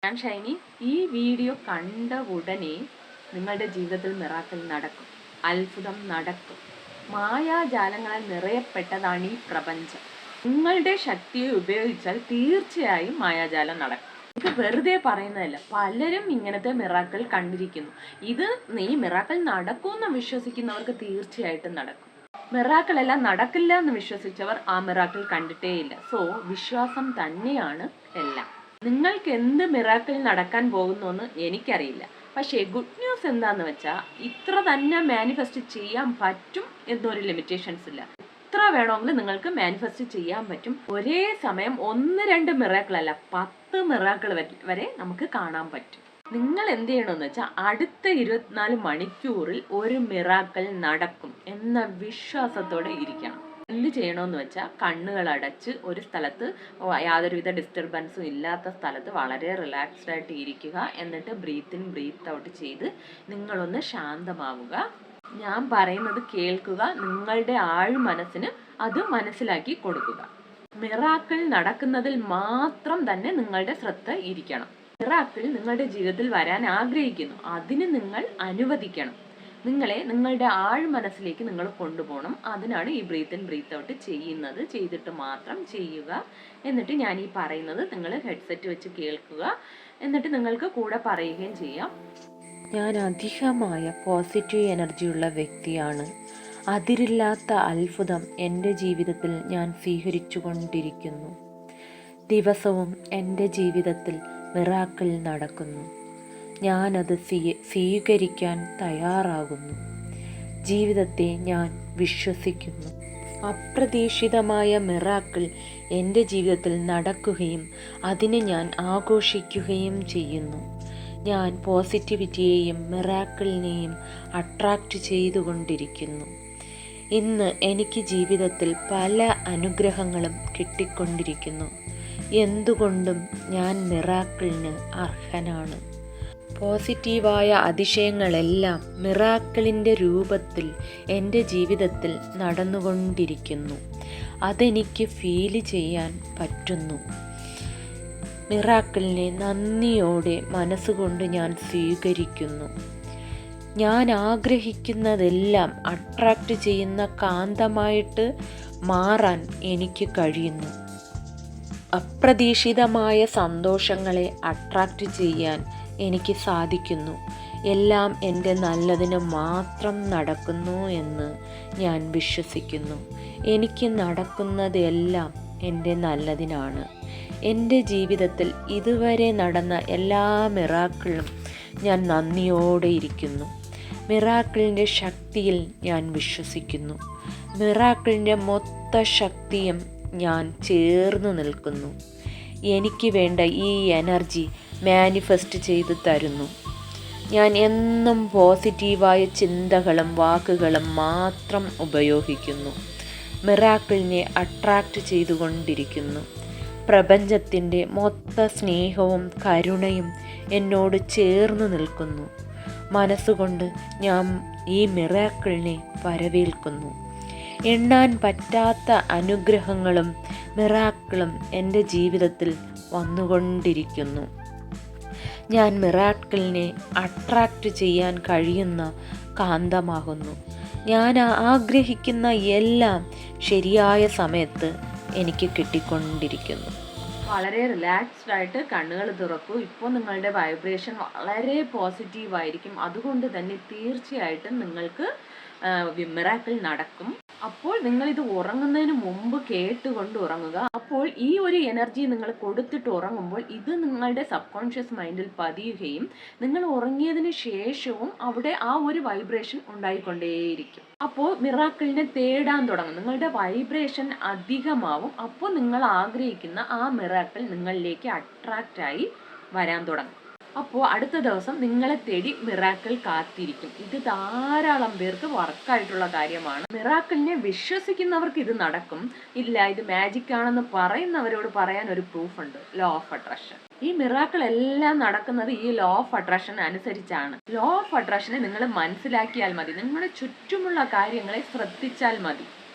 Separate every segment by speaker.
Speaker 1: ഞാൻ ഷൈനി. ഈ വീഡിയോ കണ്ട ഉടനെ നിങ്ങളുടെ ജീവിതത്തിൽ മിറാക്കിൾ നടക്കും, അത്ഭുതം നടക്കും. മായാജാലങ്ങളാൽ നിറയപ്പെട്ടതാണ് ഈ പ്രപഞ്ചം. നിങ്ങളുടെ ശക്തിയെ ഉപയോഗിച്ചാൽ തീർച്ചയായും മായാജാലം നടക്കും. ഇത് വെറുതെ പറയുന്നതല്ല, പലരും ഇങ്ങനത്തെ മിറാക്കിൾ കണ്ടിരിക്കുന്നു. ഈ മിറാക്കിൾ നടക്കുമെന്ന് വിശ്വസിക്കുന്നവർക്ക് തീർച്ചയായിട്ടും നടക്കും. മിറാക്കിൾ എല്ലാം നടക്കില്ല എന്ന് വിശ്വസിച്ചവർ ആ മിറാക്കിൾ കണ്ടിട്ടേയില്ല. സോ വിശ്വാസം തന്നെയാണ് എല്ലാം. നിങ്ങൾക്ക് എന്ത് മിറാക്കിൾ നടക്കാൻ പോകുന്നു എന്ന് എനിക്കറിയില്ല. പക്ഷേ ഗുഡ് ന്യൂസ് എന്താന്ന് വെച്ചാൽ ഇത്ര തന്നെ മാനിഫെസ്റ്റ് ചെയ്യാൻ പറ്റും എന്നൊരു ലിമിറ്റേഷൻസ് ഇല്ല. എത്ര വേണമെങ്കിലും നിങ്ങൾക്ക് മാനിഫെസ്റ്റ് ചെയ്യാൻ പറ്റും. ഒരേ സമയം 1-2 മിറാക്കിൾ അല്ല, 10 മിറാക്കിൾ വരെ നമുക്ക് കാണാൻ പറ്റും. നിങ്ങൾ എന്ത് ചെയ്യണമെന്ന് വെച്ചാൽ അടുത്ത 24 മണിക്കൂറിൽ ഒരു മിറാക്കിൾ നടക്കും എന്ന വിശ്വാസത്തോടെ ഇരിക്കണം. എന്ത് ചെയ്യണമെന്ന് വെച്ചാൽ കണ്ണുകൾ അടച്ച് ഒരു സ്ഥലത്ത്, യാതൊരുവിധ ഡിസ്റ്റർബൻസും ഇല്ലാത്ത സ്ഥലത്ത് വളരെ റിലാക്സ്ഡ് ആയിട്ട് ഇരിക്കുക. എന്നിട്ട് ബ്രീത്ത് ഇൻ ബ്രീത്ത് ഔട്ട് ചെയ്ത് നിങ്ങളൊന്ന് ശാന്തമാവുക. ഞാൻ പറയുന്നത് കേൾക്കുക. നിങ്ങളുടെ മനസ്സിന് അത് മനസ്സിലാക്കി കൊടുക്കുക. മിറാക്കിൾ നടക്കുന്നതിൽ മാത്രം തന്നെ നിങ്ങളുടെ ശ്രദ്ധ ഇരിക്കണം. മിറാക്കിൾ നിങ്ങളുടെ ജീവിതത്തിൽ വരാൻ ആഗ്രഹിക്കുന്നു, അതിന് നിങ്ങൾ അനുവദിക്കണം. നിങ്ങളുടെ മനസ്സിലേക്ക് നിങ്ങൾ കൊണ്ടുപോകണം. അതിനാണ് ഈ ബ്രീത്ത് ഇൻ ബ്രീത്ത് ഔട്ട് ചെയ്യുന്നത്. ചെയ്തിട്ട് മാത്രം ചെയ്യുക. എന്നിട്ട് ഞാൻ ഈ പറയുന്നത് നിങ്ങൾ ഹെഡ്സെറ്റ് വെച്ച് കേൾക്കുക. എന്നിട്ട് നിങ്ങൾക്ക് കൂടെ പറയുകയും ചെയ്യാം.
Speaker 2: ഞാൻ അധികമായ പോസിറ്റീവ് എനർജിയുള്ള വ്യക്തിയാണ്. അതിരില്ലാത്ത അത്ഭുതം എൻ്റെ ജീവിതത്തിൽ ഞാൻ സ്വീകരിച്ചു കൊണ്ടിരിക്കുന്നു. ദിവസവും എൻ്റെ ജീവിതത്തിൽ മിറാക്കിൾ നടക്കുന്നു. ഞാനത് സ്വീകരിക്കാൻ തയ്യാറാകുന്നു. ജീവിതത്തെ ഞാൻ വിശ്വസിക്കുന്നു. അപ്രതീക്ഷിതമായ മിറാക്കിൾ എൻ്റെ ജീവിതത്തിൽ നടക്കുകയും അതിനെ ഞാൻ ആഘോഷിക്കുകയും ചെയ്യുന്നു. ഞാൻ പോസിറ്റിവിറ്റിയെയും മിറാക്കിളിനെയും അട്രാക്റ്റ് ചെയ്തുകൊണ്ടിരിക്കുന്നു. ഇന്ന് എനിക്ക് ജീവിതത്തിൽ പല അനുഗ്രഹങ്ങളും കിട്ടിക്കൊണ്ടിരിക്കുന്നു. എന്തുകൊണ്ടും ഞാൻ മിറാക്കിളിന് അർഹനാണ്. പോസിറ്റീവായ അതിശയങ്ങളെല്ലാം മിറാക്കിളിൻ്റെ രൂപത്തിൽ എൻ്റെ ജീവിതത്തിൽ നടന്നുകൊണ്ടിരിക്കുന്നു. അതെനിക്ക് ഫീൽ ചെയ്യാൻ പറ്റുന്നു. മിറാക്കിളിനെ നന്ദിയോടെ മനസ്സുകൊണ്ട് ഞാൻ സ്വീകരിക്കുന്നു. ഞാൻ ആഗ്രഹിക്കുന്നതെല്ലാം അട്രാക്റ്റ് ചെയ്യുന്ന കാന്തമായിട്ട് മാറാൻ എനിക്ക് കഴിയുന്നു. അപ്രതീക്ഷിതമായ സന്തോഷങ്ങളെ അട്രാക്റ്റ് ചെയ്യാൻ എനിക്ക് സാധിക്കുന്നു. എല്ലാം എൻ്റെ നല്ലതിന് മാത്രം നടക്കുന്നു എന്ന് ഞാൻ വിശ്വസിക്കുന്നു. എനിക്ക് നടക്കുന്നതെല്ലാം എൻ്റെ നല്ലതിനാണ്. എൻ്റെ ജീവിതത്തിൽ ഇതുവരെ നടന്ന എല്ലാ മിറാക്കിളും ഞാൻ നന്ദിയോടെ ഇരിക്കുന്നു. മിറാക്കിളിൻ്റെ ശക്തിയിൽ ഞാൻ വിശ്വസിക്കുന്നു. മിറാക്കിളിൻ്റെ മൊത്ത ശക്തിയും ഞാൻ ചേർന്ന് നിൽക്കുന്നു. എനിക്ക് വേണ്ട ഈ എനർജി മാനിഫെസ്റ്റ് ചെയ്ത് തരുന്നു. ഞാൻ എന്നും പോസിറ്റീവായ ചിന്തകളും വാക്കുകളും മാത്രം ഉപയോഗിക്കുന്നു. മിറാക്കിളിനെ അട്രാക്റ്റ് ചെയ്തുകൊണ്ടിരിക്കുന്നു. പ്രപഞ്ചത്തിൻ്റെ മൊത്ത സ്നേഹവും കരുണയും എന്നോട് ചേർന്ന് നിൽക്കുന്നു. മനസ്സുകൊണ്ട് ഞാൻ ഈ മിറാക്കിളിനെ വരവേൽക്കുന്നു. എണ്ണാൻ പറ്റാത്ത അനുഗ്രഹങ്ങളും മിറാക്കിളും എൻ്റെ ജീവിതത്തിൽ വന്നുകൊണ്ടിരിക്കുന്നു. ഞാൻ മിറാക്കിളിനെ അട്രാക്റ്റ് ചെയ്യാൻ കഴിയുന്ന കാന്തമാകുന്നു. ഞാൻ ആഗ്രഹിക്കുന്ന എല്ലാം ശരിയായ സമയത്ത് എനിക്ക് കിട്ടിക്കൊണ്ടിരിക്കുന്നു.
Speaker 1: വളരെ റിലാക്സ്ഡ് ആയിട്ട് കണ്ണുകൾ തുറക്കൂ. ഇപ്പോൾ നിങ്ങളുടെ വൈബ്രേഷൻ വളരെ പോസിറ്റീവായിരിക്കും. അതുകൊണ്ട് തന്നെ തീർച്ചയായിട്ടും നിങ്ങൾക്ക് മിറാക്കിൾ നടക്കും. അപ്പോൾ നിങ്ങൾ ഇത് ഉറങ്ങുന്നതിന് മുമ്പ് കേട്ടുകൊണ്ട് ഉറങ്ങുക. അപ്പോൾ ഈ ഒരു എനർജി നിങ്ങൾ കൊടുത്തിട്ട് ഉറങ്ങുമ്പോൾ ഇത് നിങ്ങളുടെ സബ് കോൺഷ്യസ് മൈൻഡിൽ പതിയുകയും നിങ്ങൾ ഉറങ്ങിയതിന് ശേഷവും അവിടെ ആ ഒരു വൈബ്രേഷൻ ഉണ്ടായിക്കൊണ്ടേയിരിക്കും. അപ്പോൾ മിറാക്കിളിനെ തേടാൻ തുടങ്ങും. നിങ്ങളുടെ വൈബ്രേഷൻ അധികമാവും. അപ്പോൾ നിങ്ങൾ ആഗ്രഹിക്കുന്ന ആ മിറാക്കിൾ നിങ്ങളിലേക്ക് അട്രാക്റ്റായി വരാൻ തുടങ്ങും. അപ്പോൾ അടുത്ത ദിവസം നിങ്ങളെ തേടി മിറാക്കിൾ കാത്തിരിക്കും. ഇത് ധാരാളം പേർക്ക് വർക്കായിട്ടുള്ള കാര്യമാണ്. മിറാക്കിളിനെ വിശ്വസിക്കുന്നവർക്ക് ഇത് നടക്കും. ഇല്ല ഇത് മാജിക് ആണെന്ന് പറയുന്നവരോട് പറയാൻ ഒരു പ്രൂഫ് ഉണ്ട്, ലോ ഓഫ് അട്രാക്ഷൻ. ഈ മിറാക്കിൾ എല്ലാം നടക്കുന്നത് ഈ ലോ ഓഫ് അട്രാക്ഷൻ അനുസരിച്ചാണ്. ലോ ഓഫ് അട്രാക്ഷനെ നിങ്ങൾ മനസ്സിലാക്കിയാൽ മതി. നിങ്ങളുടെ ചുറ്റുമുള്ള കാര്യങ്ങളെ ശ്രദ്ധിച്ചാൽ മതി.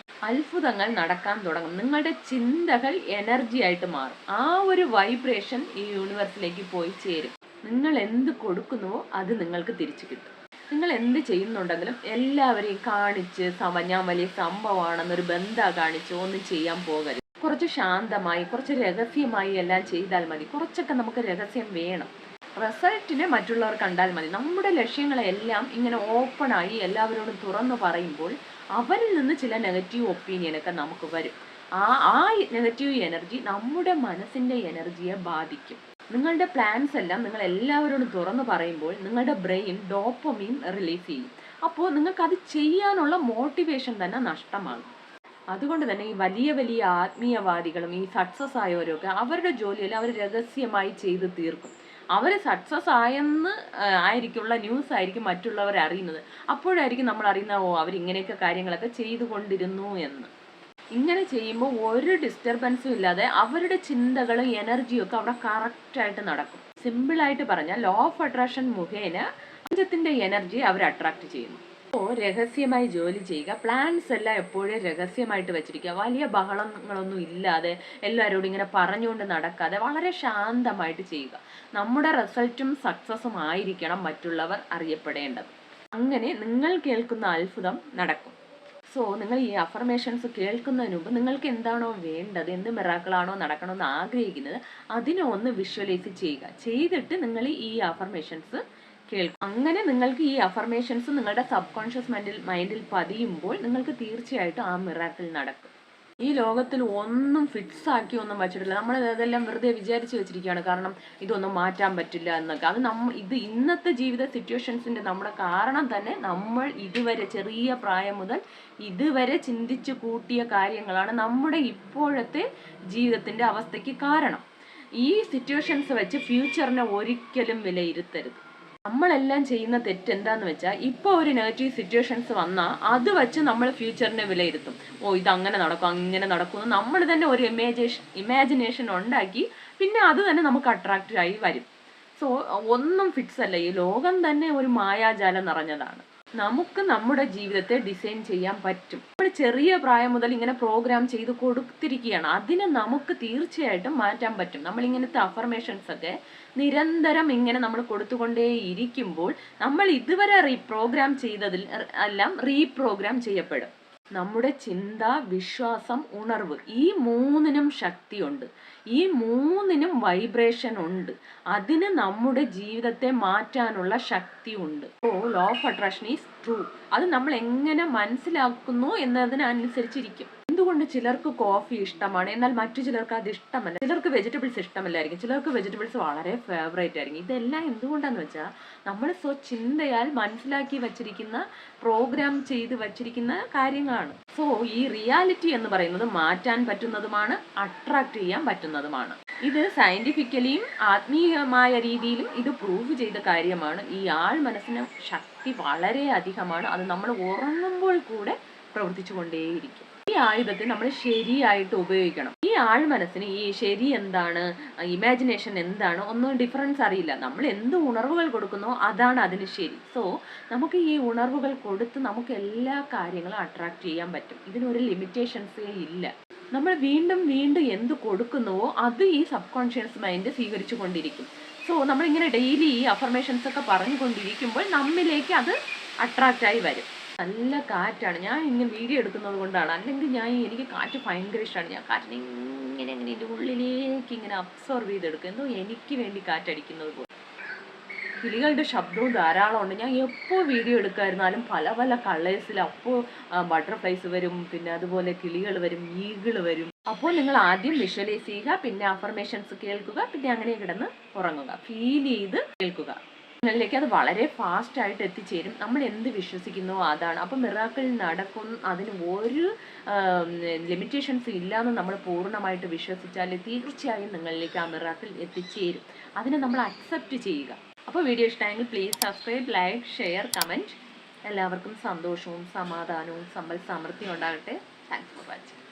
Speaker 1: അത്ഭുതങ്ങൾ നടക്കാൻ തുടങ്ങും. നിങ്ങളുടെ ചിന്തകൾ എനർജി ആയിട്ട് മാറും. ആ ഒരു വൈബ്രേഷൻ ഈ യൂണിവേഴ്സിലേക്ക് പോയി ചേരും. നിങ്ങൾ എന്ത് കൊടുക്കുന്നുവോ അത് നിങ്ങൾക്ക് തിരിച്ചു കിട്ടും. നിങ്ങൾ എന്ത് ചെയ്യുന്നുണ്ടെങ്കിലും എല്ലാവരെയും കാണിച്ച് ഞാൻ വലിയ സംഭവമാണെന്നൊരു ബന്ധം കാണിച്ച് ഒന്നും ചെയ്യാൻ പോകരുത്. കുറച്ച് ശാന്തമായി, കുറച്ച് രഹസ്യമായി എല്ലാം ചെയ്താൽ മതി. കുറച്ചൊക്കെ നമുക്ക് രഹസ്യം വേണം. റിസൾട്ടിനെ മറ്റുള്ളവർ കണ്ടാൽ മതി. നമ്മുടെ ലക്ഷ്യങ്ങളെല്ലാം ഇങ്ങനെ ഓപ്പണായി എല്ലാവരോടും തുറന്നു പറയുമ്പോൾ അവരിൽ നിന്ന് ചില നെഗറ്റീവ് ഒപ്പീനിയനൊക്കെ നമുക്ക് വരും. ആ നെഗറ്റീവ് എനർജി നമ്മുടെ മനസ്സിൻ്റെ എനർജിയെ ബാധിക്കും. നിങ്ങളുടെ പ്ലാൻസ് എല്ലാം നിങ്ങൾ എല്ലാവരോടും തുറന്നു പറയുമ്പോൾ നിങ്ങളുടെ ബ്രെയിൻ ഡോപ്പമീൻ റിലീസ് ചെയ്യും. അപ്പോൾ നിങ്ങൾക്ക് അത് ചെയ്യാനുള്ള മോട്ടിവേഷൻ തന്നെ നഷ്ടമാകും. അതുകൊണ്ട് തന്നെ ഈ വലിയ വലിയ ആത്മീയവാദികളും ഈ സക്സസ് ആയവരൊക്കെ അവരുടെ ജോലിയെല്ലാം അവർ രഹസ്യമായി ചെയ്ത് തീർക്കും. അവർ സക്സസ് ആയെന്ന് ആയിരിക്കുള്ള ന്യൂസ് ആയിരിക്കും മറ്റുള്ളവർ അറിയുന്നത്. അപ്പോഴായിരിക്കും നമ്മൾ അറിയുന്ന അവരിങ്ങനെയൊക്കെ കാര്യങ്ങളൊക്കെ ചെയ്തുകൊണ്ടിരുന്നു എന്ന്. ഇങ്ങനെ ചെയ്യുമ്പോൾ ഒരു ഡിസ്റ്റർബൻസും ഇല്ലാതെ അവരുടെ ചിന്തകളും എനർജിയും ഒക്കെ അവിടെ കറക്റ്റായിട്ട് നടക്കും. സിമ്പിളായിട്ട് പറഞ്ഞാൽ ലോ ഓഫ് അട്രാക്ഷൻ മുഖേന പ്രപഞ്ചത്തിൻ്റെ എനർജി അവർ അട്രാക്ട് ചെയ്യുന്നു. അപ്പോൾ രഹസ്യമായി ജോലി ചെയ്യുക. പ്ലാൻസ് എല്ലാം എപ്പോഴും രഹസ്യമായിട്ട് വെച്ചിരിക്കുക. വലിയ ബഹളങ്ങളൊന്നും ഇല്ലാതെ എല്ലാവരോടും ഇങ്ങനെ പറഞ്ഞുകൊണ്ട് നടക്കാതെ വളരെ ശാന്തമായിട്ട് ചെയ്യുക. നമ്മുടെ റിസൾട്ടും സക്സസും ആയിരിക്കണം മറ്റുള്ളവർ അറിയപ്പെടേണ്ടത്. അങ്ങനെ നിങ്ങൾ കേൾക്കുന്ന അത്ഭുതം നടക്കും. സോ നിങ്ങൾ ഈ അഫർമേഷൻസ് കേൾക്കുന്നതിന് മുമ്പ് നിങ്ങൾക്ക് എന്താണോ വേണ്ടത്, എന്ത് മിറാക്കിളാണോ നടക്കണമെന്ന് ആഗ്രഹിക്കുന്നത് അതിനെ ഒന്ന് വിഷ്വലൈസ് ചെയ്യുക. ചെയ്തിട്ട് നിങ്ങൾ ഈ അഫർമേഷൻസ് കേൾക്കും. അങ്ങനെ നിങ്ങൾക്ക് ഈ അഫർമേഷൻസ് നിങ്ങളുടെ സബ് കോൺഷ്യസ് മൈൻഡിൽ പതിയുമ്പോൾ നിങ്ങൾക്ക് തീർച്ചയായിട്ടും ആ മിറാക്കിൾ നടക്കും. ഈ ലോകത്തിൽ ഒന്നും ഫിക്സ് ആക്കി ഒന്നും വെച്ചിട്ടില്ല. നമ്മൾ അതെല്ലാം വെറുതെ വിചാരിച്ച് വെച്ചിരിക്കുകയാണ്. കാരണം ഇതൊന്നും മാറ്റാൻ പറ്റില്ല എന്നൊക്കെ. അത് ഇത് ഇന്നത്തെ ജീവിത സിറ്റുവേഷൻസിൻ്റെ നമ്മുടെ കാരണം തന്നെ നമ്മൾ ഇതുവരെ ചെറിയ പ്രായം മുതൽ ഇതുവരെ ചിന്തിച്ചു കൂട്ടിയ കാര്യങ്ങളാണ് നമ്മുടെ ഇപ്പോഴത്തെ ജീവിതത്തിൻ്റെ അവസ്ഥയ്ക്ക് കാരണം. ഈ സിറ്റുവേഷൻസ് വെച്ച് ഫ്യൂച്ചറിനെ ഒരിക്കലും വിലയിരുത്തരുത്. നമ്മളെല്ലാം ചെയ്യുന്ന തെറ്റ് എന്താന്ന് വെച്ചാൽ ഇപ്പോൾ ഒരു നെഗറ്റീവ് സിറ്റുവേഷൻസ് വന്നാൽ അത് വെച്ച് നമ്മൾ ഫ്യൂച്ചറിനെ വിലയിരുത്തും. ഇതങ്ങനെ നടക്കും, അങ്ങനെ നടക്കും എന്ന് നമ്മൾ തന്നെ ഒരു ഇമാജിനേഷൻ ഉണ്ടാക്കി പിന്നെ അത് തന്നെ നമുക്ക് അട്രാക്റ്റ് ആയി വരും. സോ ഒന്നും ഫിക്സ് അല്ല. ഈ ലോകം തന്നെ ഒരു മായാജാലം നിറഞ്ഞതാണ്. നമുക്ക് നമ്മുടെ ജീവിതത്തെ ഡിസൈൻ ചെയ്യാൻ പറ്റും. നമ്മൾ ചെറിയ പ്രായം മുതൽ ഇങ്ങനെ പ്രോഗ്രാം ചെയ്ത് കൊടുത്തിരിക്കുകയാണ്. അതിനെ നമുക്ക് തീർച്ചയായിട്ടും മാറ്റാൻ പറ്റും. നമ്മളിങ്ങനത്തെ അഫർമേഷൻസ് ഒക്കെ നിരന്തരം ഇങ്ങനെ നമ്മൾ കൊടുത്തുകൊണ്ടേ ഇരിക്കുമ്പോൾ നമ്മൾ ഇതുവരെ റീപ്രോഗ്രാം ചെയ്തതിൽ എല്ലാം റീപ്രോഗ്രാം ചെയ്യപ്പെടും. നമ്മുടെ ചിന്ത, വിശ്വാസം, ഉണർവ് ഈ മൂന്നിനും ശക്തിയുണ്ട്. ഈ മൂന്നിനും വൈബ്രേഷൻ ഉണ്ട്. അതിന് നമ്മുടെ ജീവിതത്തെ മാറ്റാനുള്ള ശക്തി ഉണ്ട്. Law of attraction is true. അത് നമ്മൾ എങ്ങനെ മനസ്സിലാക്കുന്നു എന്നതിനനുസരിച്ചിരിക്കും. എന്തുകൊണ്ട് ചിലർക്ക് കോഫി ഇഷ്ടമാണ്, എന്നാൽ മറ്റു ചിലർക്ക് അത് ഇഷ്ടമല്ല. ചിലർക്ക് വെജിറ്റബിൾസ് ഇഷ്ടമല്ലായിരിക്കും, ചിലർക്ക് വെജിറ്റബിൾസ് വളരെ ഫേവറേറ്റ് ആയിരിക്കും. ഇതെല്ലാം എന്തുകൊണ്ടാന്ന് വെച്ചാൽ നമ്മൾ ചിന്തയാൽ മനസ്സിലാക്കി വച്ചിരിക്കുന്ന, പ്രോഗ്രാം ചെയ്ത് വച്ചിരിക്കുന്ന കാര്യങ്ങളാണ്. സോ ഈ റിയാലിറ്റി എന്ന് പറയുന്നത് മാറ്റാൻ പറ്റുന്നതുമാണ്, അട്രാക്ട് ചെയ്യാൻ പറ്റുന്നതുമാണ്. ഇത് സയന്റിഫിക്കലിയും ആത്മീയമായ രീതിയിലും ഇത് പ്രൂവ് ചെയ്ത കാര്യമാണ്. ഈ ആൾ മനസ്സിന് ശക്തി വളരെ അധികമാണ്. അത് നമ്മൾ ഉറങ്ങുമ്പോൾ കൂടെ പ്രവർത്തിച്ചു കൊണ്ടേയിരിക്കും. ഈ ആയുധത്തെ നമ്മൾ ശരിയായിട്ട് ഉപയോഗിക്കണം. ഈ ആൾ മനസ്സിന് ഈ ശരി എന്താണ്, ഇമാജിനേഷൻ എന്താണ് ഒന്നും ഡിഫറൻസ് അറിയില്ല. നമ്മൾ എന്ത് ഉണർവുകൾ കൊടുക്കുന്നോ അതാണ് അതിന് ശരി. സോ നമുക്ക് ഈ ഉണർവുകൾ കൊടുത്ത് നമുക്ക് എല്ലാ കാര്യങ്ങളും അട്രാക്ട് ചെയ്യാൻ പറ്റും. ഇതിനൊരു ലിമിറ്റേഷൻസേ ഇല്ല. നമ്മൾ വീണ്ടും വീണ്ടും എന്ത് കൊടുക്കുന്നുവോ അത് ഈ സബ് കോൺഷ്യസ് മൈൻഡ് സ്വീകരിച്ചു കൊണ്ടിരിക്കും. സോ നമ്മളിങ്ങനെ ഡെയിലി ഈ അഫർമേഷൻസ് ഒക്കെ പറഞ്ഞുകൊണ്ടിരിക്കുമ്പോൾ നമ്മിലേക്ക് അത് അട്രാക്റ്റായി വരും. നല്ല കാറ്റാണ്. ഞാൻ ഇങ്ങനെ വീഡിയോ എടുക്കുന്നത് കൊണ്ടാണ്. അല്ലെങ്കിൽ എനിക്ക് കാറ്റ് ഭയങ്കര ഇഷ്ടമാണ്. ഞാൻ കാറ്റിനെ ഇങ്ങനെ എൻ്റെ ഉള്ളിലേക്ക് ഇങ്ങനെ അബ്സോർവ് ചെയ്തെടുക്കും. എന്തോ എനിക്ക് വേണ്ടി കാറ്റടിക്കുന്നത് പോലെ. കിളികളുടെ ശബ്ദവും ധാരാളം ഉണ്ട്. ഞാൻ എപ്പോൾ വീഡിയോ എടുക്കാതിരുന്നാലും പല പല കളേഴ്സിൽ അപ്പോൾ ബട്ടർഫ്ലൈസ് വരും, പിന്നെ അതുപോലെ കിളികൾ വരും, ഈഗിൾ വരും. അപ്പോൾ നിങ്ങൾ ആദ്യം വിഷ്വലൈസ് ചെയ്യുക, പിന്നെ അഫർമേഷൻസ് കേൾക്കുക, പിന്നെ അങ്ങനെ കിടന്ന് ഉറങ്ങുക, ഫീൽ ചെയ്ത് കേൾക്കുക. നിങ്ങളിലേക്ക് അത് വളരെ ഫാസ്റ്റായിട്ട് എത്തിച്ചേരും. നമ്മൾ എന്ത് വിശ്വസിക്കുന്നോ അതാണ്. അപ്പോൾ മിറാക്കിൾ നടക്കും. അതിന് ഒരു ലിമിറ്റേഷൻസ് ഇല്ലയെന്ന് നമ്മൾ പൂർണ്ണമായിട്ട് വിശ്വസിച്ചാൽ തീർച്ചയായും നിങ്ങളിലേക്ക് ആ മിറാക്കിൾ എത്തിച്ചേരും. അതിനെ നമ്മൾ അക്സെപ്റ്റ് ചെയ്യുക. അപ്പോൾ വീഡിയോ ഇഷ്ടമായെങ്കിൽ please subscribe, like, share, comment. എല്ലാവർക്കും സന്തോഷവും സമാധാനവും സമ്പൽ സമൃദ്ധിയും ഉണ്ടാകട്ടെ. Thanks for watching.